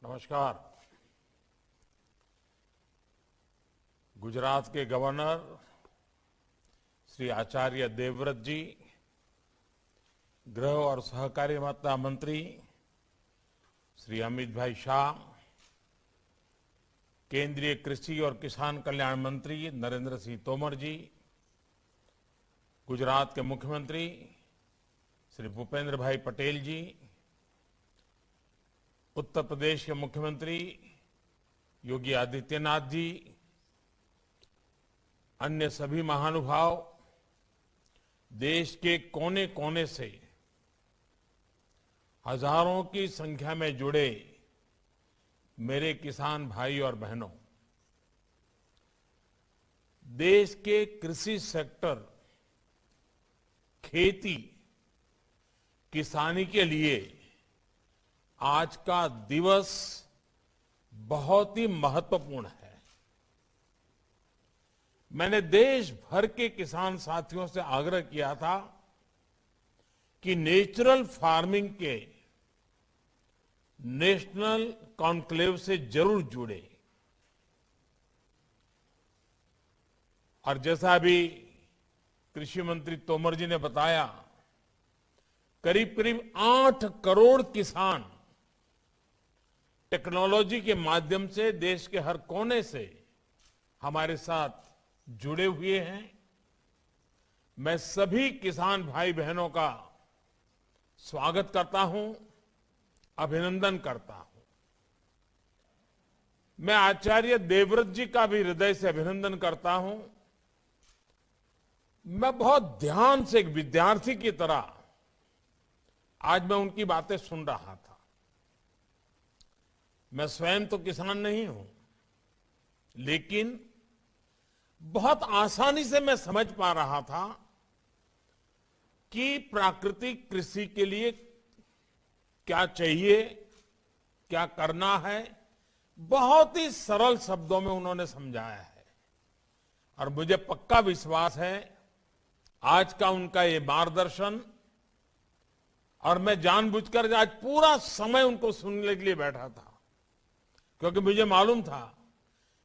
नमस्कार। गुजरात के गवर्नर श्री आचार्य देवव्रत जी, गृह और सहकारिता मंत्री श्री अमित भाई शाह, केंद्रीय कृषि और किसान कल्याण मंत्री नरेंद्र सिंह तोमर जी, गुजरात के मुख्यमंत्री श्री भूपेंद्र भाई पटेल जी, उत्तर प्रदेश के मुख्यमंत्री योगी आदित्यनाथ जी, अन्य सभी महानुभाव, देश के कोने कोने से हजारों की संख्या में जुड़े मेरे किसान भाई और बहनों, देश के कृषि सेक्टर, खेती, किसानी के लिए आज का दिवस बहुत ही महत्वपूर्ण है। मैंने देश भर के किसान साथियों से आग्रह किया था कि नेचुरल फार्मिंग के नेशनल कॉन्क्लेव से जरूर जुड़े। और जैसा अभी कृषि मंत्री तोमर जी ने बताया, करीब करीब 8 करोड़ किसान टेक्नोलॉजी के माध्यम से देश के हर कोने से हमारे साथ जुड़े हुए हैं। मैं सभी किसान भाई बहनों का स्वागत करता हूं, अभिनंदन करता हूं। मैं आचार्य देवव्रत जी का भी हृदय से अभिनंदन करता हूं। मैं बहुत ध्यान से एक विद्यार्थी की तरह आज मैं उनकी बातें सुन रहा था। मैं स्वयं तो किसान नहीं हूं, लेकिन बहुत आसानी से मैं समझ पा रहा था कि प्राकृतिक कृषि के लिए क्या चाहिए, क्या करना है। बहुत ही सरल शब्दों में उन्होंने समझाया है और मुझे पक्का विश्वास है आज का उनका ये मार्गदर्शन, और मैं जानबूझकर आज पूरा समय उनको सुनने के लिए बैठा था, क्योंकि मुझे मालूम था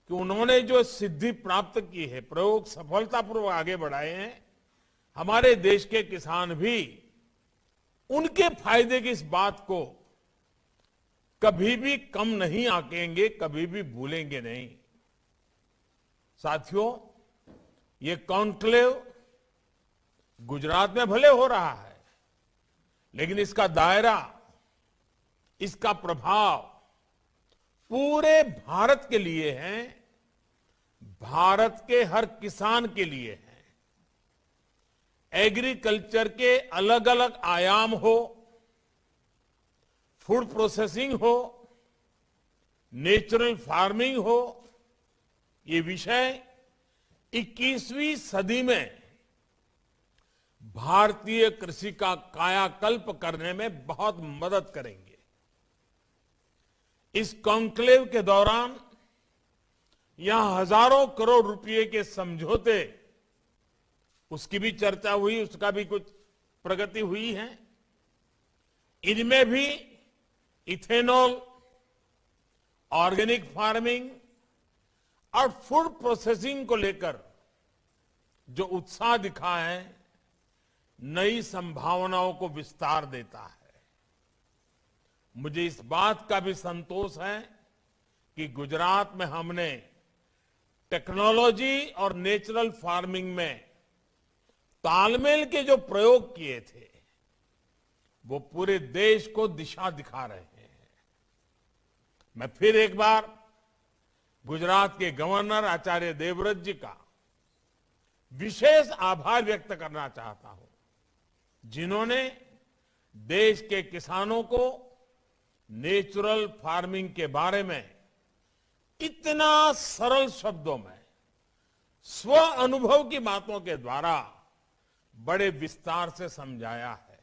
कि उन्होंने जो सिद्धि प्राप्त की है, प्रयोग सफलतापूर्वक आगे बढ़ाए हैं, हमारे देश के किसान भी उनके फायदे की इस बात को कभी भी कम नहीं आंकेंगे, कभी भी भूलेंगे नहीं। साथियों, ये कॉन्क्लेव गुजरात में भले हो रहा है, लेकिन इसका दायरा, इसका प्रभाव पूरे भारत के लिए है, भारत के हर किसान के लिए है। एग्रीकल्चर के अलग अलग आयाम हो, फूड प्रोसेसिंग हो, नेचुरल फार्मिंग हो, ये विषय 21वीं सदी में भारतीय कृषि का कायाकल्प करने में बहुत मदद करेंगे। इस कॉन्क्लेव के दौरान यहां हजारों करोड़ रुपए के समझौते, उसकी भी चर्चा हुई, उसका भी कुछ प्रगति हुई है। इनमें भी इथेनॉल, ऑर्गेनिक फार्मिंग और फूड प्रोसेसिंग को लेकर जो उत्साह दिखा है, नई संभावनाओं को विस्तार देता है। मुझे इस बात का भी संतोष है कि गुजरात में हमने टेक्नोलॉजी और नेचुरल फार्मिंग में तालमेल के जो प्रयोग किए थे, वो पूरे देश को दिशा दिखा रहे हैं। मैं फिर एक बार गुजरात के गवर्नर आचार्य देवव्रत जी का विशेष आभार व्यक्त करना चाहता हूं, जिन्होंने देश के किसानों को नेचुरल फार्मिंग के बारे में इतना सरल शब्दों में स्व अनुभव की बातों के द्वारा बड़े विस्तार से समझाया है।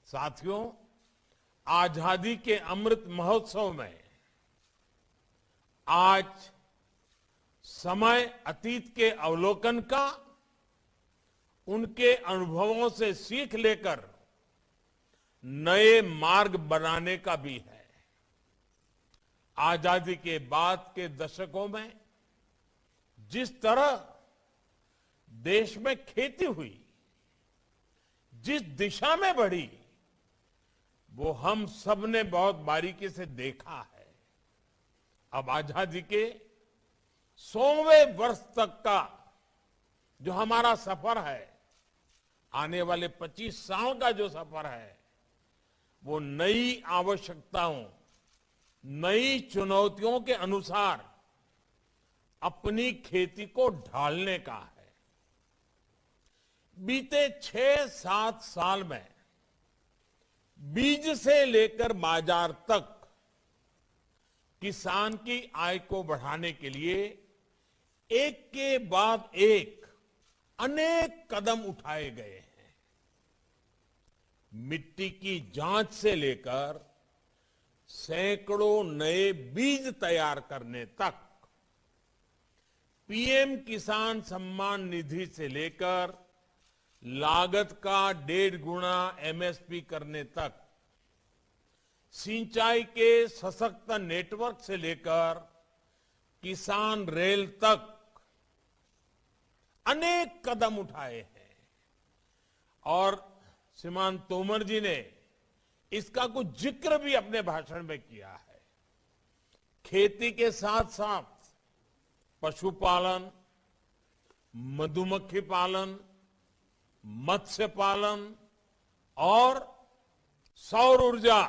साथियों, आजादी के अमृत महोत्सव में आज समय अतीत के अवलोकन का, उनके अनुभवों से सीख लेकर नए मार्ग बनाने का भी है। आजादी के बाद के दशकों में जिस तरह देश में खेती हुई, जिस दिशा में बढ़ी, वो हम सब ने बहुत बारीकी से देखा है। अब आजादी के 100वें वर्ष तक का जो हमारा सफर है, आने वाले 25 साल का जो सफर है, वो नई आवश्यकताओं, नई चुनौतियों के अनुसार अपनी खेती को ढालने का है। बीते 6-7 साल में बीज से लेकर बाजार तक किसान की आय को बढ़ाने के लिए एक के बाद एक अनेक कदम उठाए गए हैं। मिट्टी की जांच से लेकर सैकड़ों नए बीज तैयार करने तक, पीएम किसान सम्मान निधि से लेकर लागत का 1.5 गुना एमएसपी करने तक, सिंचाई के सशक्त नेटवर्क से लेकर किसान रेल तक अनेक कदम उठाए हैं। और श्रीमान तोमर जी ने इसका कुछ जिक्र भी अपने भाषण में किया है। खेती के साथ साथ पशुपालन, मधुमक्खी पालन, मत्स्य पालन और सौर ऊर्जा,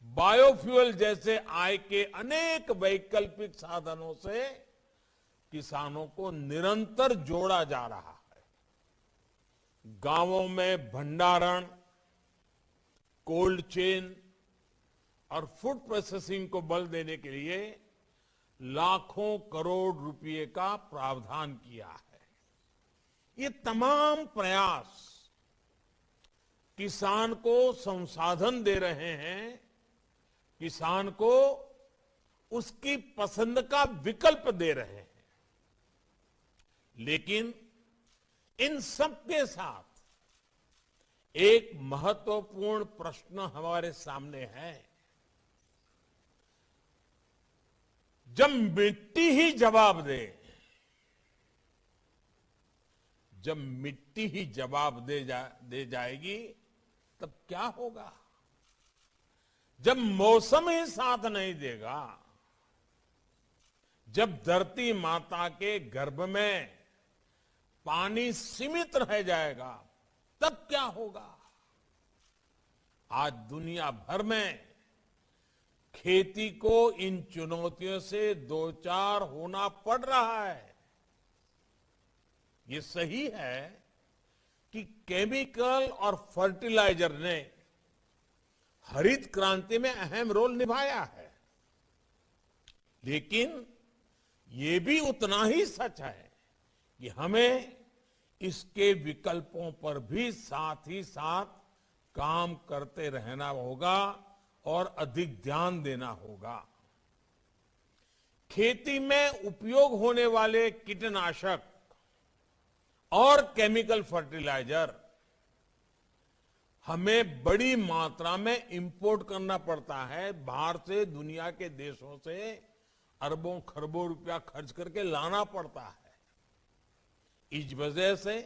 बायोफ्यूल जैसे आय के अनेक वैकल्पिक साधनों से किसानों को निरंतर जोड़ा जा रहा है। गांवों में भंडारण, कोल्ड चेन और फूड प्रोसेसिंग को बल देने के लिए लाखों करोड़ रुपए का प्रावधान किया है। ये तमाम प्रयास किसान को संसाधन दे रहे हैं, किसान को उसकी पसंद का विकल्प दे रहे हैं। लेकिन इन सब के साथ एक महत्वपूर्ण प्रश्न हमारे सामने है। जब मिट्टी ही जवाब दे, जब मिट्टी ही जवाब दे जाएगी, तब क्या होगा? जब मौसम ही साथ नहीं देगा, जब धरती माता के गर्भ में पानी सीमित रह जाएगा, तब क्या होगा? आज दुनिया भर में खेती को इन चुनौतियों से दो चार होना पड़ रहा है। ये सही है कि केमिकल और फर्टिलाइजर ने हरित क्रांति में अहम रोल निभाया है, लेकिन ये भी उतना ही सच है कि हमें इसके विकल्पों पर भी साथ ही साथ काम करते रहना होगा और अधिक ध्यान देना होगा। खेती में उपयोग होने वाले कीटनाशक और केमिकल फर्टिलाइजर हमें बड़ी मात्रा में इंपोर्ट करना पड़ता है। बाहर से, दुनिया के देशों से अरबों खरबों रुपया खर्च करके लाना पड़ता है। इस वजह से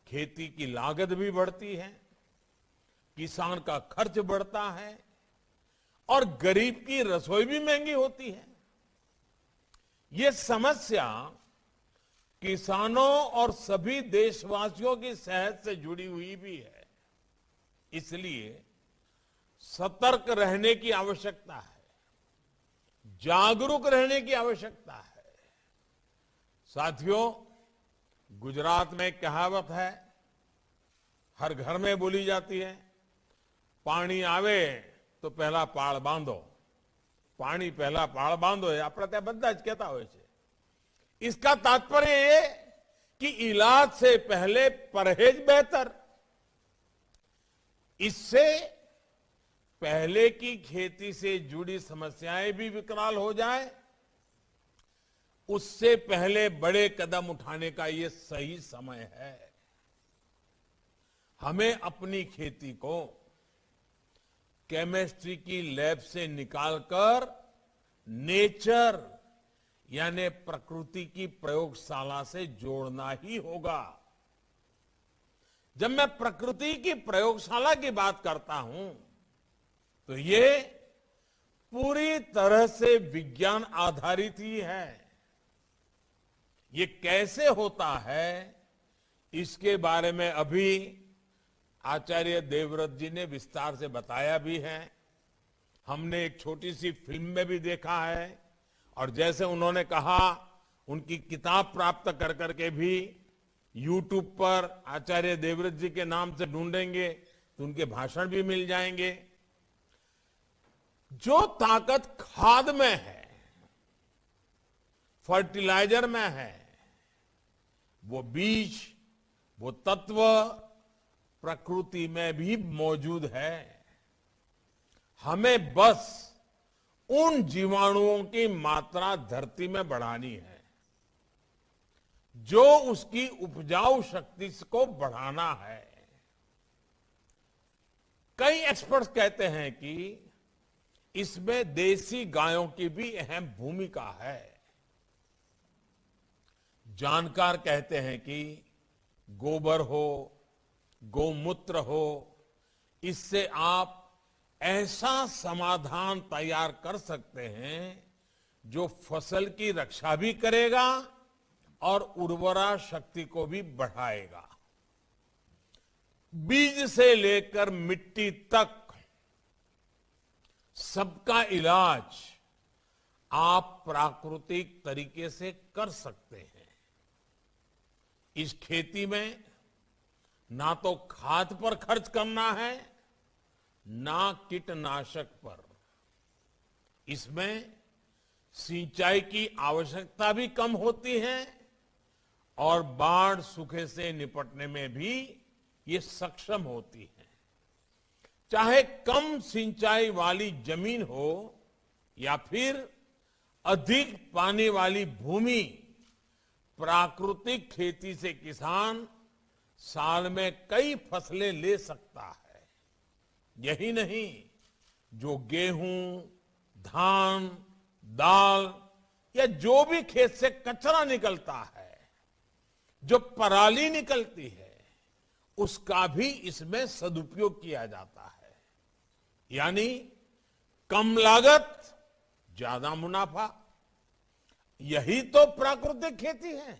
खेती की लागत भी बढ़ती है, किसान का खर्च बढ़ता है और गरीब की रसोई भी महंगी होती है। ये समस्या किसानों और सभी देशवासियों की सेहत से जुड़ी हुई भी है। इसलिए सतर्क रहने की आवश्यकता है, जागरूक रहने की आवश्यकता है। साथियों, गुजरात में एक कहावत है, हर घर में बोली जाती है, पानी आवे तो पहला पाळ बांधो। पानी पहला पाळ बांधो है આપણે ત્યાં બધા જ કહેતા હોય છે। इसका तात्पर्य ये कि इलाज से पहले परहेज बेहतर। इससे पहले की खेती से जुड़ी समस्याएं भी विकराल हो जाए, उससे पहले बड़े कदम उठाने का ये सही समय है। हमें अपनी खेती को केमिस्ट्री की लैब से निकालकर नेचर यानी प्रकृति की प्रयोगशाला से जोड़ना ही होगा। जब मैं प्रकृति की प्रयोगशाला की बात करता हूं तो ये पूरी तरह से विज्ञान आधारित ही है। ये कैसे होता है इसके बारे में अभी आचार्य देवव्रत जी ने विस्तार से बताया भी है। हमने एक छोटी सी फिल्म में भी देखा है और जैसे उन्होंने कहा उनकी किताब प्राप्त कर करके भी YouTube पर आचार्य देवव्रत जी के नाम से ढूंढेंगे तो उनके भाषण भी मिल जाएंगे। जो ताकत खाद में है, फर्टिलाइजर में है, वो बीज, वो तत्व प्रकृति में भी मौजूद है। हमें बस उन जीवाणुओं की मात्रा धरती में बढ़ानी है जो उसकी उपजाऊ शक्ति को बढ़ाना है। कई एक्सपर्ट्स कहते हैं कि इसमें देसी गायों की भी अहम भूमिका है। जानकार कहते हैं कि गोबर हो, गोमूत्र हो, इससे आप ऐसा समाधान तैयार कर सकते हैं जो फसल की रक्षा भी करेगा और उर्वरा शक्ति को भी बढ़ाएगा। बीज से लेकर मिट्टी तक सबका इलाज आप प्राकृतिक तरीके से कर सकते हैं। इस खेती में ना तो खाद पर खर्च करना है ना कीटनाशक पर। इसमें सिंचाई की आवश्यकता भी कम होती है और बाढ़ सूखे से निपटने में भी ये सक्षम होती है। चाहे कम सिंचाई वाली जमीन हो या फिर अधिक पानी वाली भूमि, प्राकृतिक खेती से किसान साल में कई फसलें ले सकता है। यही नहीं, जो गेहूं, धान, दाल या जो भी खेत से कचरा निकलता है, जो पराली निकलती है, उसका भी इसमें सदुपयोग किया जाता है। यानी कम लागत, ज्यादा मुनाफा। यही तो प्राकृतिक खेती है।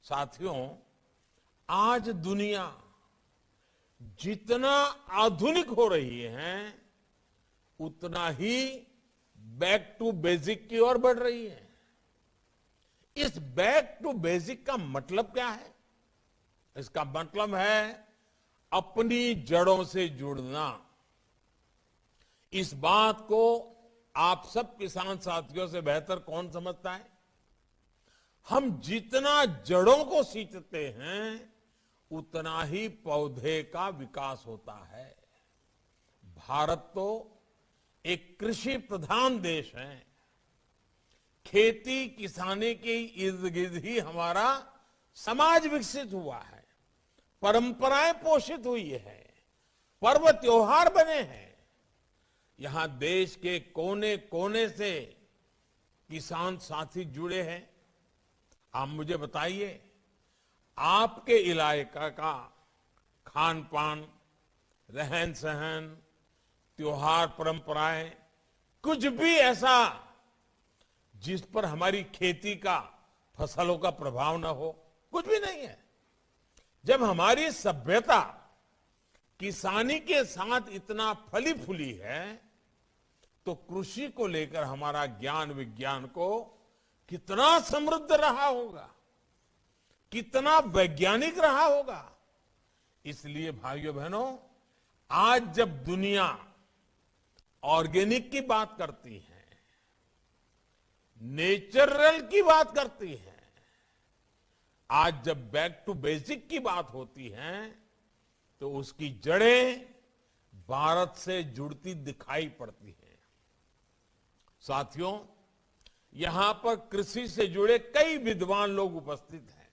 साथियों, आज दुनिया जितना आधुनिक हो रही है उतना ही बैक टू बेसिक की ओर बढ़ रही है। इस बैक टू बेसिक का मतलब क्या है? इसका मतलब है अपनी जड़ों से जुड़ना। इस बात को आप सब किसान साथियों से बेहतर कौन समझता है? हम जितना जड़ों को सींचते हैं उतना ही पौधे का विकास होता है। भारत तो एक कृषि प्रधान देश है। खेती किसानी के इर्द गिर्द ही हमारा समाज विकसित हुआ है, परंपराएं पोषित हुई है, पर्व त्योहार बने हैं। यहां देश के कोने कोने से किसान साथी जुड़े हैं। आप मुझे बताइए, आपके इलाके का खान पान, रहन सहन, त्योहार, परंपराएं, कुछ भी ऐसा जिस पर हमारी खेती का, फसलों का प्रभाव न हो? कुछ भी नहीं है। जब हमारी सभ्यता किसानी के साथ इतना फली फूली है तो कृषि को लेकर हमारा ज्ञान विज्ञान को कितना समृद्ध रहा होगा, कितना वैज्ञानिक रहा होगा। इसलिए भाइयों बहनों, आज जब दुनिया ऑर्गेनिक की बात करती है, नेचुरल की बात करती है, आज जब बैक टू बेसिक की बात होती है तो उसकी जड़ें भारत से जुड़ती दिखाई पड़ती हैं। साथियों, यहां पर कृषि से जुड़े कई विद्वान लोग उपस्थित हैं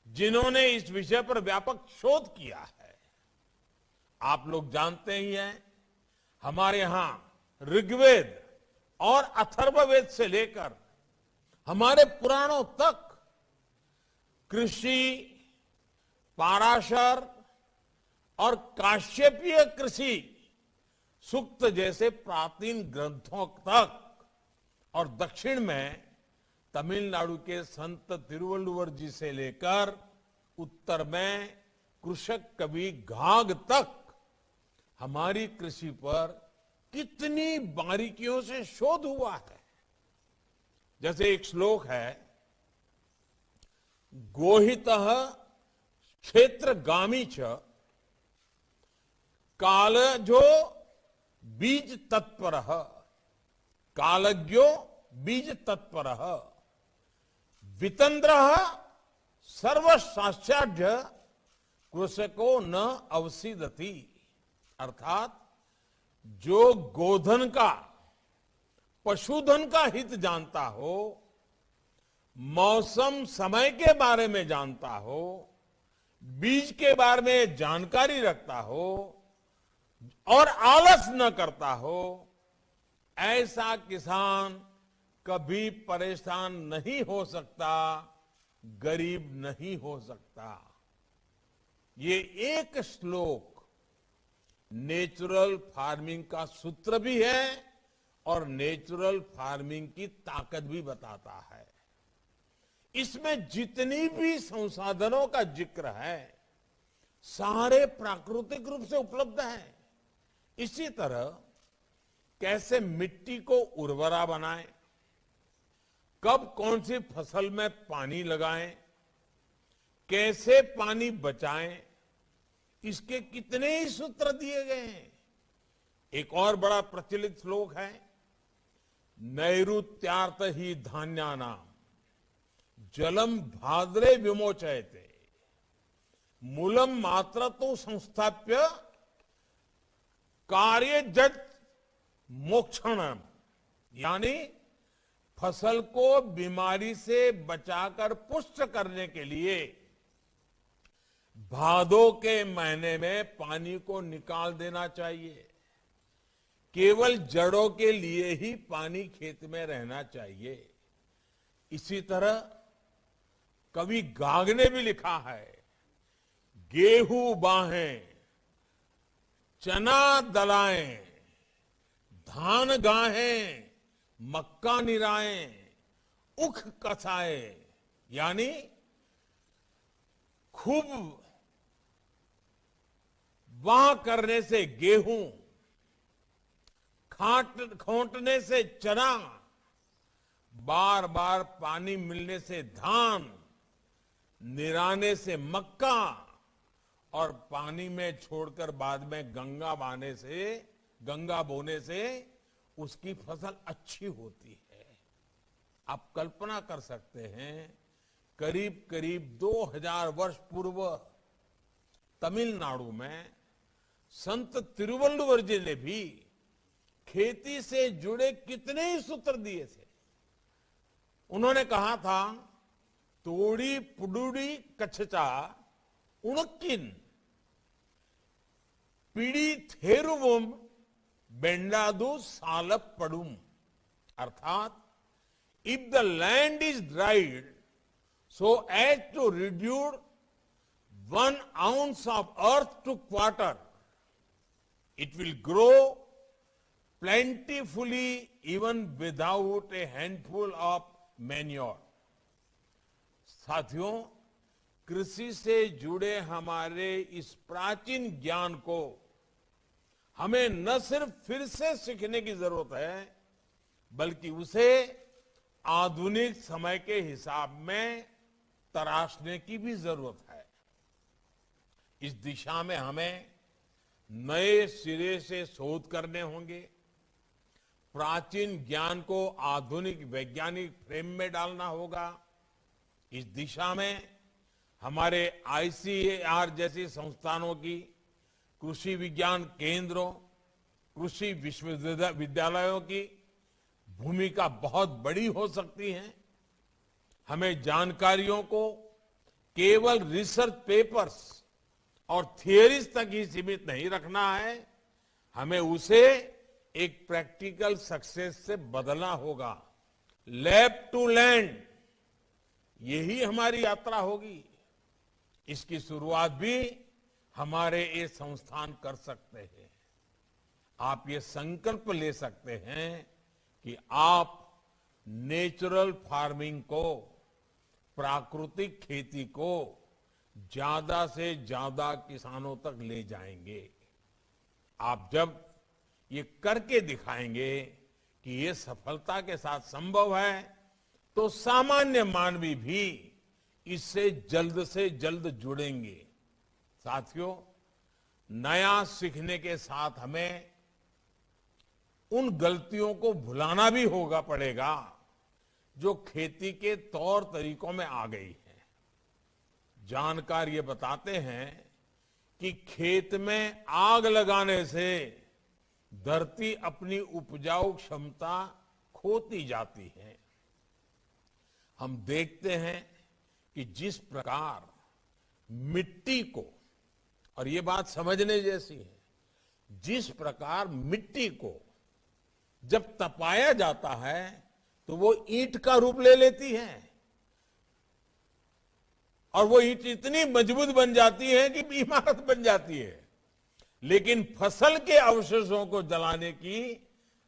जिन्होंने इस विषय पर व्यापक शोध किया है। आप लोग जानते ही हैं हमारे यहां ऋग्वेद और अथर्ववेद से लेकर हमारे पुराणों तक कृषि, पाराशर और काश्यपीय कृषि सूक्त जैसे प्राचीन ग्रंथों तक और दक्षिण में तमिलनाडु के संत तिरुवल्लुवर जी से लेकर उत्तर में कृषक कवि घाघ तक हमारी कृषि पर कितनी बारीकियों से शोध हुआ है। जैसे एक श्लोक है, गोहितः क्षेत्रगामी च कालजो बीज तत्परः, कालज्ञो बीज तत्परः, वितंद्रः सर्वशास्त्राढ्य कृषको न अवसीदति। अर्थात जो गोधन का, पशुधन का हित जानता हो, मौसम समय के बारे में जानता हो, बीज के बारे में जानकारी रखता हो और आलस न करता हो, ऐसा किसान कभी परेशान नहीं हो सकता, गरीब नहीं हो सकता। ये एक श्लोक नेचुरल फार्मिंग का सूत्र भी है और नेचुरल फार्मिंग की ताकत भी बताता है। इसमें जितनी भी संसाधनों का जिक्र है सारे प्राकृतिक रूप से उपलब्ध हैं। इसी तरह कैसे मिट्टी को उर्वरा बनाएं, कब कौन सी फसल में पानी लगाएं, कैसे पानी बचाएं, इसके कितने ही सूत्र दिए गए हैं। एक और बड़ा प्रचलित श्लोक है, नैऋत्यार्थ ही धान्यानाम जलम भाद्रे विमोचयते मूलम मात्र तो संस्थाप्य कार्य जट मोक्षणम। यानी फसल को बीमारी से बचाकर पुष्ट करने के लिए भादों के महीने में पानी को निकाल देना चाहिए। केवल जड़ों के लिए ही पानी खेत में रहना चाहिए। इसी तरह कवि घाघ ने भी लिखा है, गेहूं बाहें, चना दलाएं, धान गाहें, मक्का निराएं, उख कसाए। यानी खूब वाह करने से गेहूं, खोंटने से चना, बार बार पानी मिलने से धान, निराने से मक्का और पानी में छोड़कर बाद में गंगा बोने से उसकी फसल अच्छी होती है। आप कल्पना कर सकते हैं, करीब करीब 2000 वर्ष पूर्व तमिलनाडु में संत तिरुवल्लुवर जी ने भी खेती से जुड़े कितने ही सूत्र दिए थे। उन्होंने कहा था, तोड़ी पुडुड़ी कच्छचा उणक्किन पीड़ी थेरुवम बेंडादु सालप पड़ुम। अर्थात if the land is dried so as to reduce 1 ounce of earth to quarter, it will grow plentifully even without a handful of manure. साथियों, कृषि से जुड़े हमारे इस प्राचीन ज्ञान को हमें न सिर्फ फिर से सीखने की जरूरत है, बल्कि उसे आधुनिक समय के हिसाब में तराशने की भी जरूरत है। इस दिशा में हमें नए सिरे से शोध करने होंगे, प्राचीन ज्ञान को आधुनिक वैज्ञानिक फ्रेम में डालना होगा। इस दिशा में हमारे आईसीएआर जैसी संस्थानों की, कृषि विज्ञान केंद्रों, कृषि विश्वविद्यालयों की भूमिका बहुत बड़ी हो सकती है। हमें जानकारियों को केवल रिसर्च पेपर्स और थियरीज तक ही सीमित नहीं रखना है, हमें उसे एक प्रैक्टिकल सक्सेस से बदलना होगा। लैब टू लैंड, यही हमारी यात्रा होगी। इसकी शुरुआत भी हमारे ये संस्थान कर सकते हैं। आप ये संकल्प ले सकते हैं कि आप नेचुरल फार्मिंग को, प्राकृतिक खेती को ज्यादा से ज्यादा किसानों तक ले जाएंगे। आप जब ये करके दिखाएंगे कि ये सफलता के साथ संभव है, तो सामान्य मानवी भी इससे जल्द से जल्द जुड़ेंगे। साथियों, नया सीखने के साथ हमें उन गलतियों को भुलाना भी पड़ेगा जो खेती के तौर तरीकों में आ गई है। जानकार ये बताते हैं कि खेत में आग लगाने से धरती अपनी उपजाऊ क्षमता खोती जाती है। हम देखते हैं कि जिस प्रकार मिट्टी को, और ये बात समझने जैसी है, जिस प्रकार मिट्टी को जब तपाया जाता है तो वो ईंट का रूप ले लेती है और वो ईंट इतनी मजबूत बन जाती है कि इमारत बन जाती है। लेकिन फसल के अवशेषों को जलाने की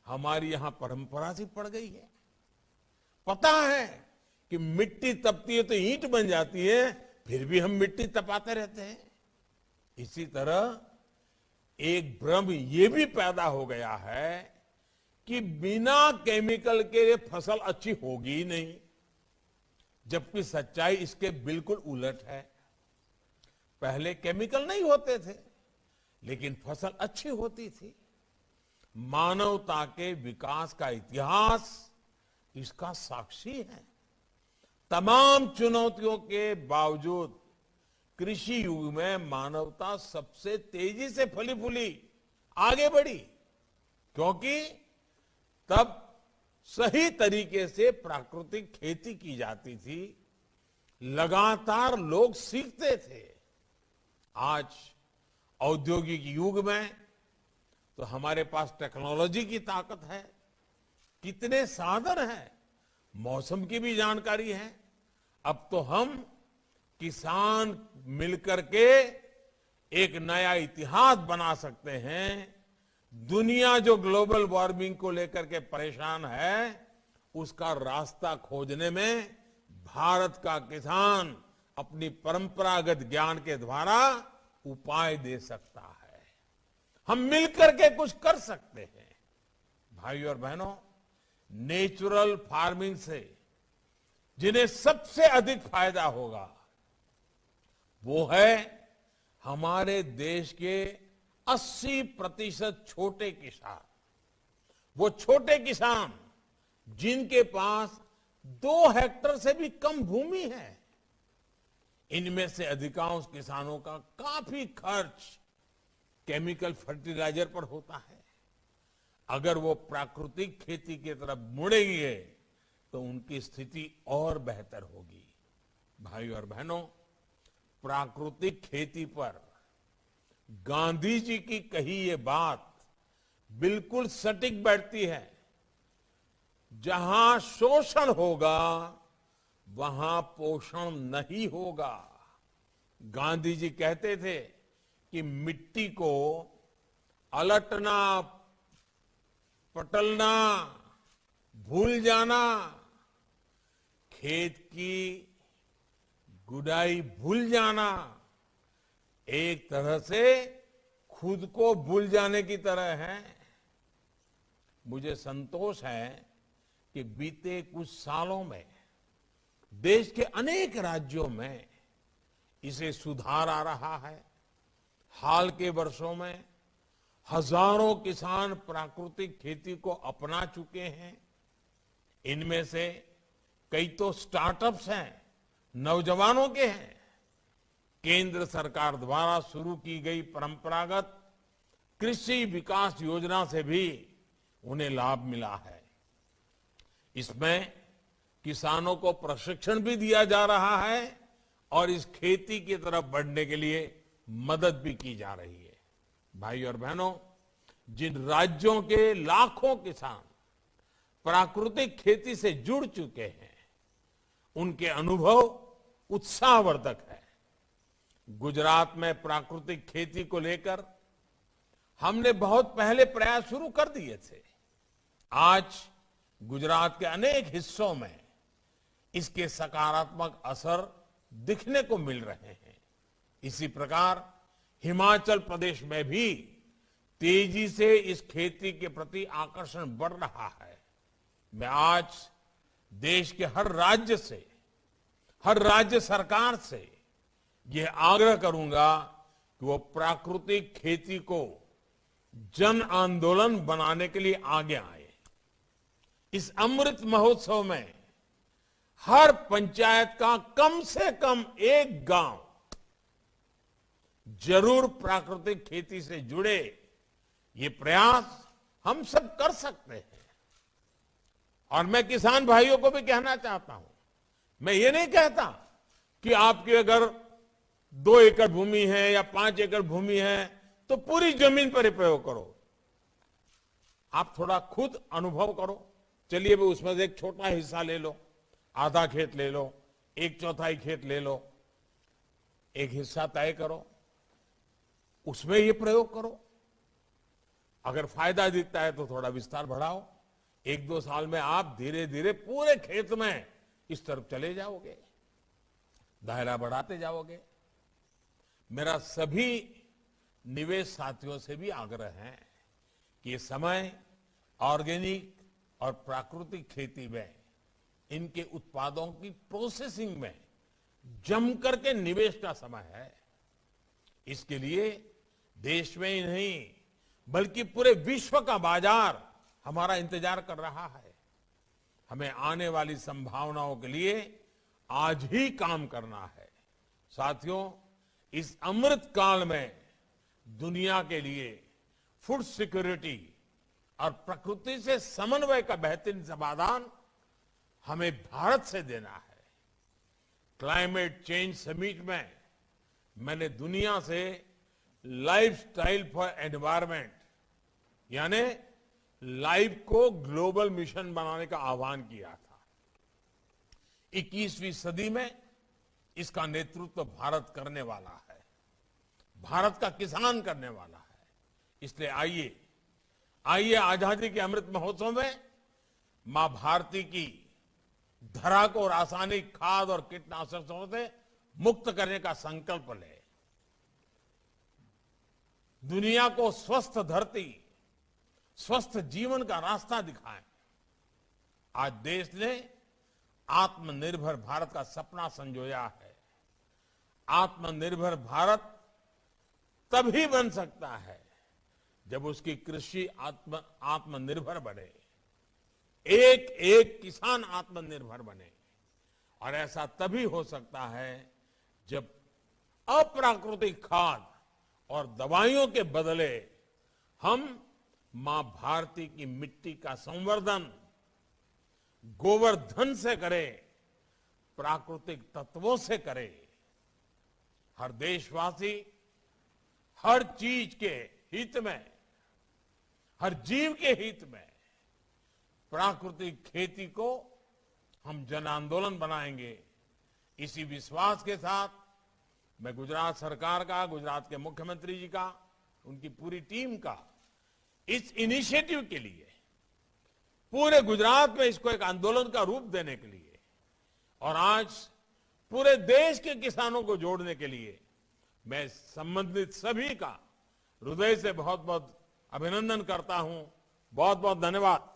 हमारी यहां परंपरा सी पड़ गई है। पता है कि मिट्टी तपती है तो ईंट बन जाती है, फिर भी हम मिट्टी तपाते रहते हैं। इसी तरह एक भ्रम ये भी पैदा हो गया है कि बिना केमिकल के फसल अच्छी होगी ही नहीं, जबकि सच्चाई इसके बिल्कुल उलट है। पहले केमिकल नहीं होते थे, लेकिन फसल अच्छी होती थी। मानवता के विकास का इतिहास इसका साक्षी है। तमाम चुनौतियों के बावजूद कृषि युग में मानवता सबसे तेजी से फली फूली आगे बढ़ी, क्योंकि तब सही तरीके से प्राकृतिक खेती की जाती थी। लगातार लोग सीखते थे। आज औद्योगिक युग में तो हमारे पास टेक्नोलॉजी की ताकत है, कितने साधन हैं, मौसम की भी जानकारी है। अब तो हम किसान मिलकर के एक नया इतिहास बना सकते हैं। दुनिया जो ग्लोबल वार्मिंग को लेकर के परेशान है, उसका रास्ता खोजने में भारत का किसान अपनी परंपरागत ज्ञान के द्वारा उपाय दे सकता है। हम मिलकर के कुछ कर सकते हैं। भाइयों और बहनों, नेचुरल फार्मिंग से जिन्हें सबसे अधिक फायदा होगा वो है हमारे देश के 80% छोटे किसान। वो छोटे किसान जिनके पास 2 हेक्टेयर से भी कम भूमि है। इनमें से अधिकांश किसानों का काफी खर्च केमिकल फर्टिलाइजर पर होता है। अगर वो प्राकृतिक खेती की तरफ मुड़ेंगे तो उनकी स्थिति और बेहतर होगी। भाइयों और बहनों, प्राकृतिक खेती पर गांधी जी की कही ये बात बिल्कुल सटीक बैठती है। जहां शोषण होगा वहां पोषण नहीं होगा। गांधी जी कहते थे कि मिट्टी को अलटना, पटलना, भूल जाना, खेत की गुडाई भूल जाना एक तरह से खुद को भूल जाने की तरह है। मुझे संतोष है कि बीते कुछ सालों में देश के अनेक राज्यों में इसे सुधार आ रहा है। हाल के वर्षों में हजारों किसान प्राकृतिक खेती को अपना चुके हैं। इनमें से कई तो स्टार्टअप्स हैं, नौजवानों के हैं। केंद्र सरकार द्वारा शुरू की गई परंपरागत कृषि विकास योजना से भी उन्हें लाभ मिला है। इसमें किसानों को प्रशिक्षण भी दिया जा रहा है और इस खेती की तरफ बढ़ने के लिए मदद भी की जा रही है। भाई और बहनों, जिन राज्यों के लाखों किसान प्राकृतिक खेती से जुड़ चुके हैं, उनके अनुभव उत्साहवर्धक है। गुजरात में प्राकृतिक खेती को लेकर हमने बहुत पहले प्रयास शुरू कर दिए थे। आज गुजरात के अनेक हिस्सों में इसके सकारात्मक असर दिखने को मिल रहे हैं। इसी प्रकार हिमाचल प्रदेश में भी तेजी से इस खेती के प्रति आकर्षण बढ़ रहा है। मैं आज देश के हर राज्य सरकार से यह आग्रह करूंगा कि वो प्राकृतिक खेती को जन आंदोलन बनाने के लिए आगे आए। इस अमृत महोत्सव में हर पंचायत का कम से कम एक गांव जरूर प्राकृतिक खेती से जुड़े। ये प्रयास हम सब कर सकते हैं। और मैं किसान भाइयों को भी कहना चाहता हूं, मैं ये नहीं कहता कि आपकी अगर 2 एकड़ भूमि है या 5 एकड़ भूमि है तो पूरी जमीन पर ही प्रयोग करो। आप थोड़ा खुद अनुभव करो। चलिए भी उसमें से एक छोटा हिस्सा ले लो, आधा खेत ले लो, 1/4 खेत ले लो, एक हिस्सा तय करो, उसमें ये प्रयोग करो। अगर फायदा दिखता है तो थोड़ा विस्तार बढ़ाओ। 1-2 साल में आप धीरे धीरे पूरे खेत में इस तरफ चले जाओगे, दायरा बढ़ाते जाओगे। मेरा सभी निवेश साथियों से भी आग्रह है कि ये समय ऑर्गेनिक और प्राकृतिक खेती में इनके उत्पादों की प्रोसेसिंग में जम करके निवेश का समय है। इसके लिए देश में ही नहीं बल्कि पूरे विश्व का बाजार हमारा इंतजार कर रहा है। हमें आने वाली संभावनाओं के लिए आज ही काम करना है। साथियों, इस अमृत काल में दुनिया के लिए फूड सिक्योरिटी और प्रकृति से समन्वय का बेहतरीन समाधान हमें भारत से देना है। क्लाइमेट चेंज समिट में मैंने दुनिया से लाइफस्टाइल फॉर एनवायरमेंट यानी लाइफ को ग्लोबल मिशन बनाने का आह्वान किया था। 21वीं सदी में इसका नेतृत्व भारत करने वाला है, भारत का किसान करने वाला है। इसलिए आइए आजादी के अमृत महोत्सव में मां भारती की धरा को रासायनिक खाद और कीटनाशकों से मुक्त करने का संकल्प ले। दुनिया को स्वस्थ धरती, स्वस्थ जीवन का रास्ता दिखाएं। आज देश ने आत्मनिर्भर भारत का सपना संजोया है। आत्मनिर्भर भारत तभी बन सकता है जब उसकी कृषि आत्मनिर्भर बने, एक एक किसान आत्मनिर्भर बने। और ऐसा तभी हो सकता है जब अप्राकृतिक खाद और दवाइयों के बदले हम मां भारती की मिट्टी का संवर्धन गोवर्धन से करें, प्राकृतिक तत्वों से करें। हर देशवासी हर चीज के हित में, हर जीव के हित में प्राकृतिक खेती को हम जन आंदोलन बनाएंगे। इसी विश्वास के साथ मैं गुजरात सरकार का, गुजरात के मुख्यमंत्री जी का, उनकी पूरी टीम का इस इनिशिएटिव के लिए, पूरे गुजरात में इसको एक आंदोलन का रूप देने के लिए और आज पूरे देश के किसानों को जोड़ने के लिए मैं संबंधित सभी का हृदय से बहुत बहुत अभिनंदन करता हूं। बहुत बहुत धन्यवाद।